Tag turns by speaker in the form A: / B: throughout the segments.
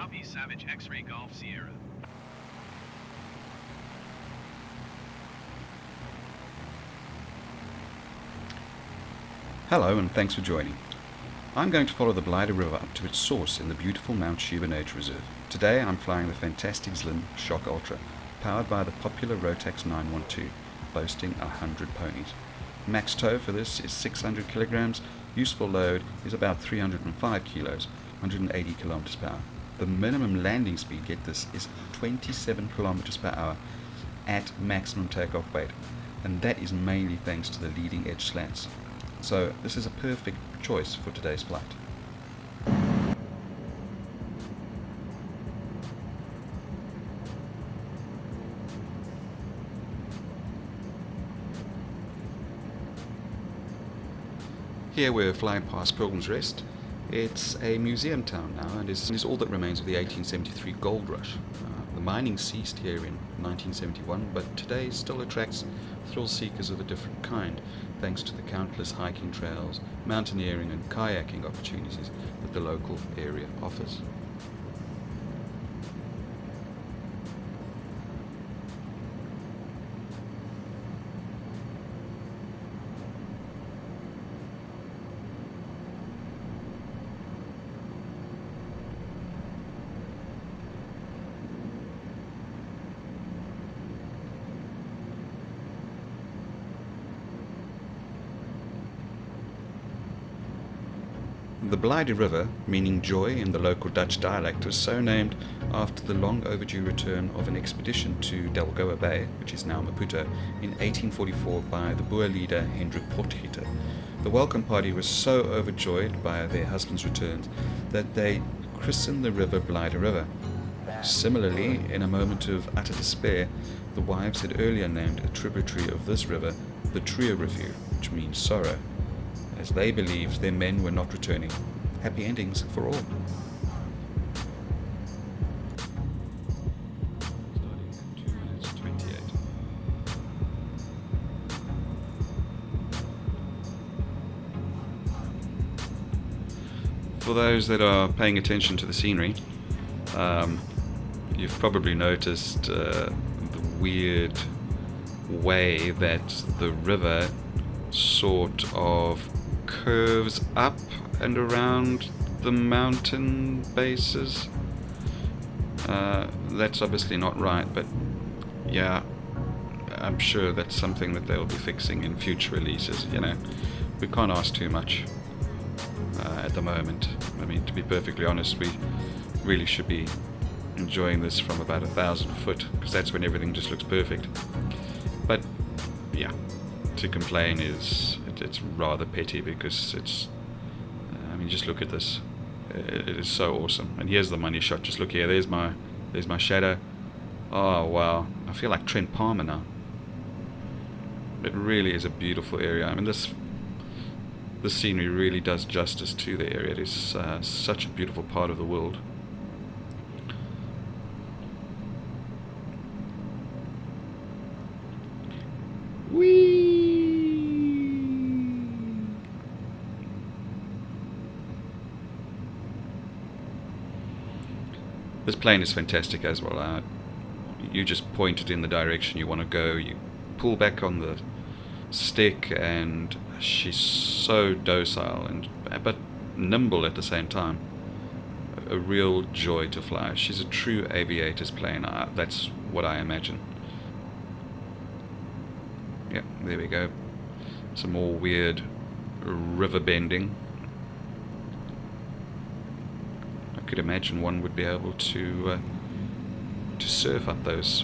A: Copy, Savage X-Ray Golf Sierra.
B: Hello and thanks for joining. I'm going to follow the Blyde River up to its source in the beautiful Mount Sheba Nature Reserve. Today I'm flying the fantastic Zlin Shock Ultra, powered by the popular Rotax 912, boasting 100 ponies. Max tow for this is 600 kilograms, useful load is about 305 kilos, 180 kilometers per hour. The minimum landing speed, get this, is 27 kilometers per hour at maximum takeoff weight, and that is mainly thanks to the leading edge slants. So this is a perfect choice for today's flight. Here we're flying past Pilgrims Rest. It's a museum town now and is all that remains of the 1873 gold rush. The mining ceased here in 1971, but today still attracts thrill seekers of a different kind, thanks to the countless hiking trails, mountaineering and kayaking opportunities that the local area offers. The Blyde River, meaning joy in the local Dutch dialect, was so named after the long overdue return of an expedition to Delgoa Bay, which is now Maputo, in 1844 by the Boer leader Hendrik Potgieter. The welcome party was so overjoyed by their husband's returns that they christened the river Blyde River. Similarly, in a moment of utter despair, the wives had earlier named a tributary of this river the Treurrivier, which means sorrow, as they believed their men were not returning. Happy endings for all. Starting at 2 minutes 28. For those that are paying attention to the scenery, you've probably noticed the weird way that the river sort of curves up and around the mountain bases. That's obviously not right, but yeah, I'm sure that's something that they'll be fixing in future releases. You know, we can't ask too much at the moment. I mean, to be perfectly honest, we really should be enjoying this from about 1,000 foot, because that's when everything just looks perfect. But yeah, to complain is it's rather petty, because it's I mean, just look at this. It is so awesome. And here's the money shot. Just look here. There's my shadow. Oh wow, I feel like Trent Palmer now. It really is a beautiful area. I mean, this scenery really does justice to the area. It is such a beautiful part of the world. This plane is fantastic as well. You just point it in the direction you want to go, you pull back on the stick, and she's so docile but nimble at the same time. A real joy to fly. She's a true aviator's plane. That's what I imagine. Yeah, there we go. Some more weird river bending. I could imagine one would be able to surf up those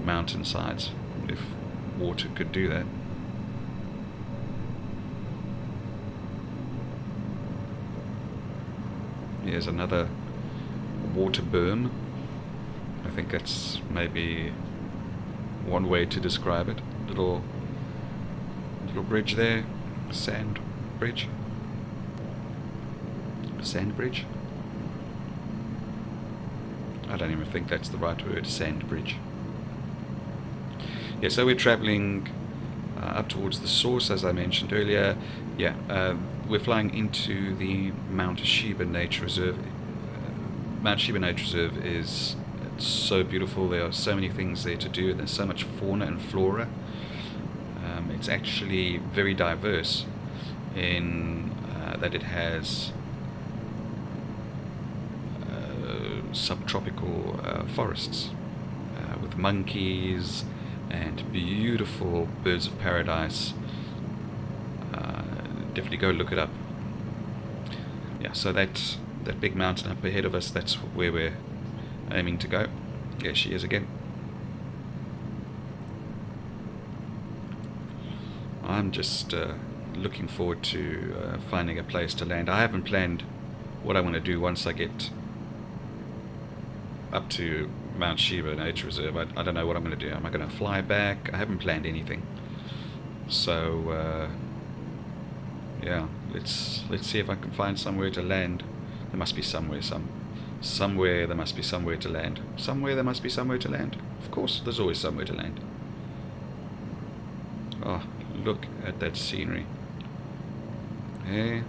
B: mountainsides if water could do that. Here's another water berm. I think that's maybe one way to describe it. Little bridge there, sand bridge. Sand bridge? I don't even think that's the right word, sand bridge. Yeah, so we're traveling up towards the source, as I mentioned earlier. Yeah, we're flying into the Mount Sheba Nature Reserve. Mount Sheba Nature Reserve is so beautiful. There are so many things there to do. There's so much fauna and flora. It's actually very diverse in that it has subtropical forests with monkeys and beautiful birds of paradise. Definitely go look it up. Yeah, so that big mountain up ahead of us, that's where we're aiming to go. There she is again. I'm just looking forward to finding a place to land. I haven't planned what I want to do once I get up to Mount Sheba Nature Reserve. I don't know what I'm going to do. Am I going to fly back? I haven't planned anything. So yeah, let's see if I can find somewhere to land. There must be somewhere, somewhere there must be somewhere to land. Somewhere there must be somewhere to land. Of course, there's always somewhere to land. Oh, look at that scenery. Hey.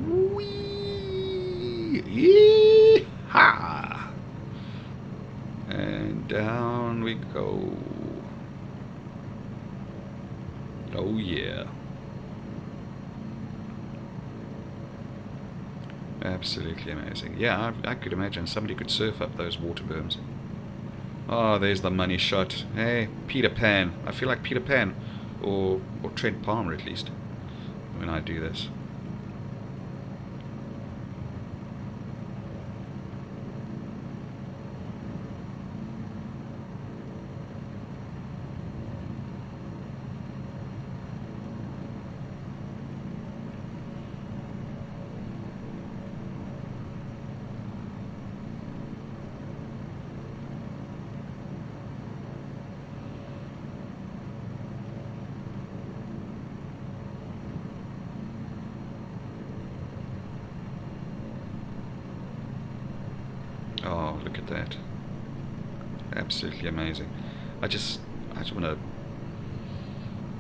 B: Whee! Yee-ha! And down we go. Oh yeah. Absolutely amazing. Yeah, I could imagine somebody could surf up those water berms. Oh, there's the money shot. Hey, Peter Pan. I feel like Peter Pan. Or Trent Palmer at least, when I do this. Oh, look at that. Absolutely amazing. I just want to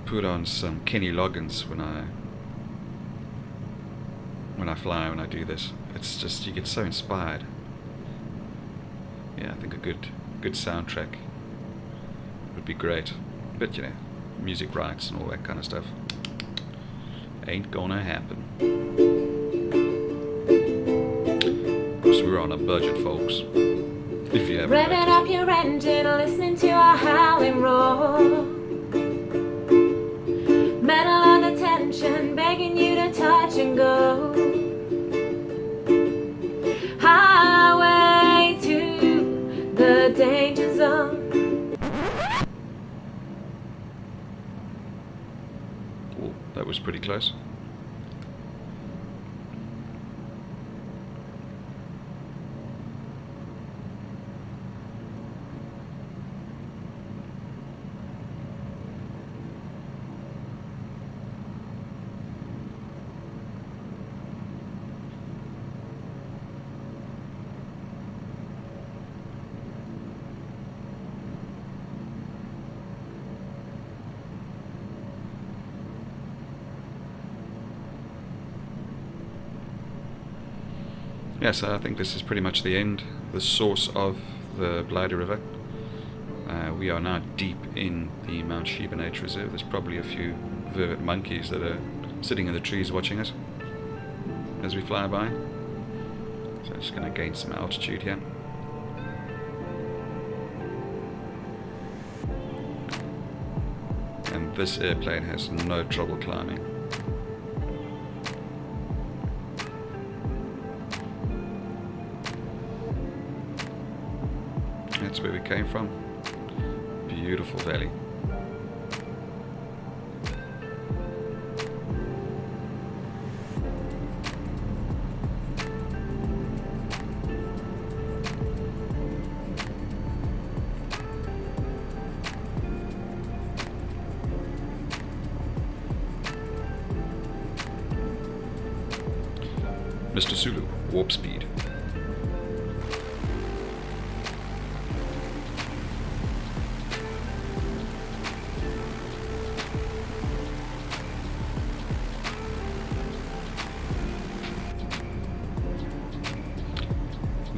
B: put on some Kenny Loggins when I fly, when I do this. It's just, you get so inspired. Yeah, I think a good soundtrack would be great. But, you know, music rights and all that kind of stuff ain't gonna happen. Because we're on a budget, folks. If you haven't
C: Revving up your engine, listening to our howling roar. Metal under tension, begging you to touch and go. Highway to the danger zone.
B: Oh, that was pretty close. Yeah, so I think this is pretty much the end, the source of the Blyde River. We are now deep in the Mount Sheba Nature Reserve. There's probably a few vervet monkeys that are sitting in the trees watching us as we fly by. So I'm just going to gain some altitude here. And this airplane has no trouble climbing. That's where we came from. Beautiful valley. Mr. Zulu, warp speed.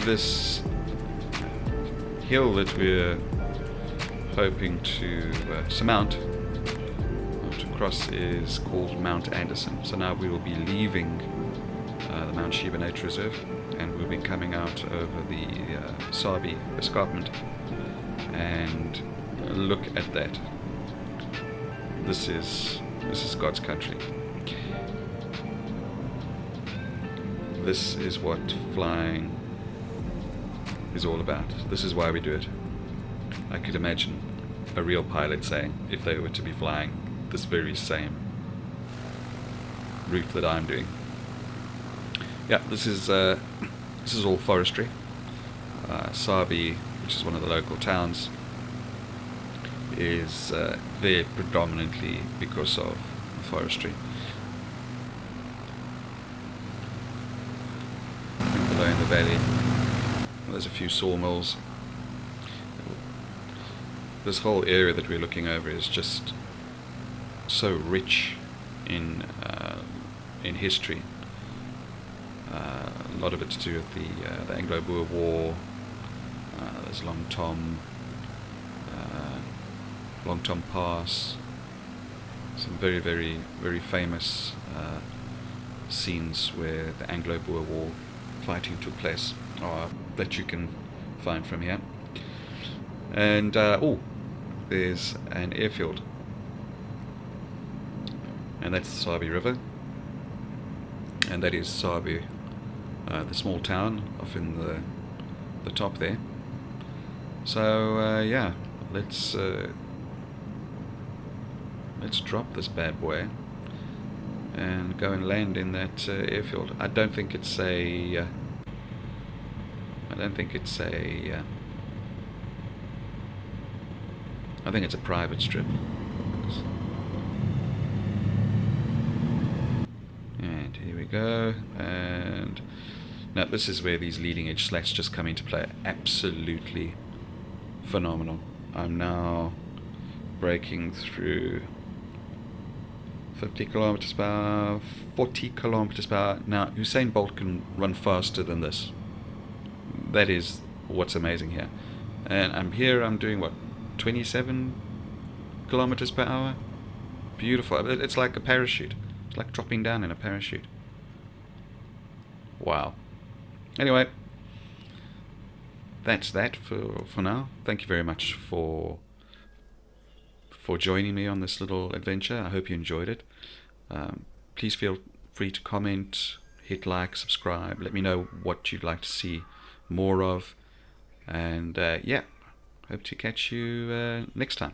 B: this hill that we're hoping to surmount to cross is called Mount Anderson. So now we will be leaving the Mount Sheba Nature Reserve, and we'll be coming out over the Sabie escarpment. And look at that. This is God's country. This is what flying is all about. This is why we do it. I could imagine a real pilot saying, if they were to be flying this very same route that I'm doing. Yeah, this is all forestry. Sabie, which is one of the local towns, is there predominantly because of forestry. Below in the valley, there's a few sawmills. This whole area that we're looking over is just so rich in history. A lot of it to do with the Anglo-Boer War. There's Long Tom Pass. Some very, very, very famous scenes where the Anglo-Boer War fighting took place, that you can find from here. And there's an airfield, and that's the Sabie River, and that is Sabie, the small town off in the top there. So yeah, let's drop this bad boy and go and land in that airfield. I don't think it's a I think it's a private strip. And here we go. And now this is where these leading edge slats just come into play. Absolutely phenomenal. I'm now breaking through 50 kilometers per hour, 40 kilometers per hour. Now Usain Bolt can run faster than this. That is what's amazing here. And I'm doing what, 27 kilometers per hour? Beautiful. It's like a parachute. It's like dropping down in a parachute. Wow. Anyway, that's that for now. Thank you very much for joining me on this little adventure. I hope you enjoyed it. Please feel free to comment, hit like, subscribe. Let me know what you'd like to see more of. And yeah, hope to catch you next time.